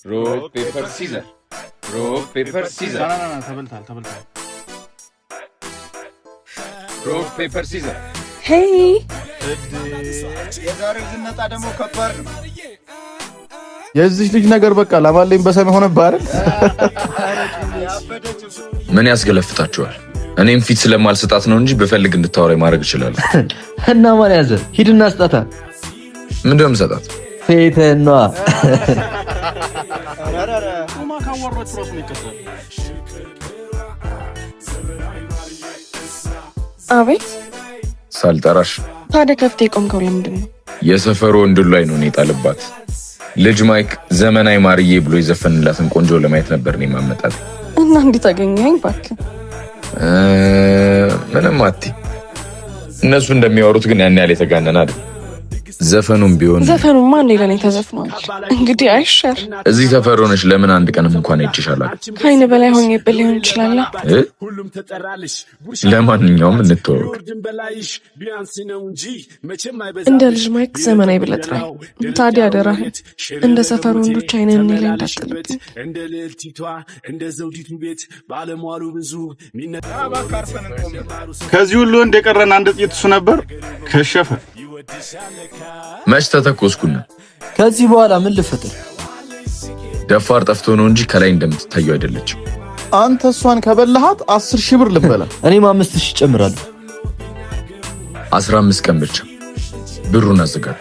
rock paper scissor rock paper scissor ና ተበልታል rock paper scissor ሄይ የዛሬው ዝነጣ ደግሞ ከባድ ነው። የዚህ ልጅ ነገር በቃ ለማለኝ በሰም ሆነ ባረን ምን ያስገለፍታችኋል? እኔም ፊት ስለማልሰጣት ነው እንጂ በፈልግ እንድታወራይ ማድረግ ይችላል። እና ማን ያዘ? ሂድና አስጣታ። ምንድነው የምሰጣት? ፌተኗ አቤት ሳልጠራሽ ታዲያ ከፍቴ ቆምከው ለምንድን ነው? የሰፈሩ ወንድ ላይ ነው የጣልባት። ልጅ ማይክ ዘመናዊ ማርዬ ብሎ የዘፈንላትን ቆንጆ ለማየት ነበር ነው ማመጣት። እና እንዴት አገኘኸኝ እባክህ? ምንም አትይ። እነሱ እንደሚያወሩት ግን ያን ያህል የተጋነነ አይደል። ዘፈኑም ቢሆን ዘፈኑማ እንዴ ለኔ ተዘፍኗል። እንግዲህ አይሻር እዚህ ሰፈር ሆነሽ ለምን አንድ ቀንም እንኳን አይችሻላል? ከአይን በላይ ሆኜብህ ሊሆን ይችላል። ለማንኛውም እንተዋወቅ። እንደ ልጅ ማይክ ዘመናዊ ብለህ ጥራኝ። ታዲያ አደራህን እንደ ሰፈሩ ወንዶች አይነን እኔ ላይ እንዳትጥልብኝ። እንደ ልዕልቲቷ እንደ ዘውዲቱ ቤት ባለሟሉ ብዙ ከዚህ ሁሉ ወንድ የቀረን አንድ ጥይት እሱ ነበር። ከሸፈ መች ተተኮስኩና። ከዚህ በኋላ ምን ልፈጥር? ደፋር ጠፍቶ ነው እንጂ ከላይ እንደምትታየው አይደለችም። አንተ እሷን ከበላሃት 10,000 ብር ልበላ። እኔም 5,000 ጨምራለሁ። 15 ቀን ብቻ ብሩን አዘጋጁ።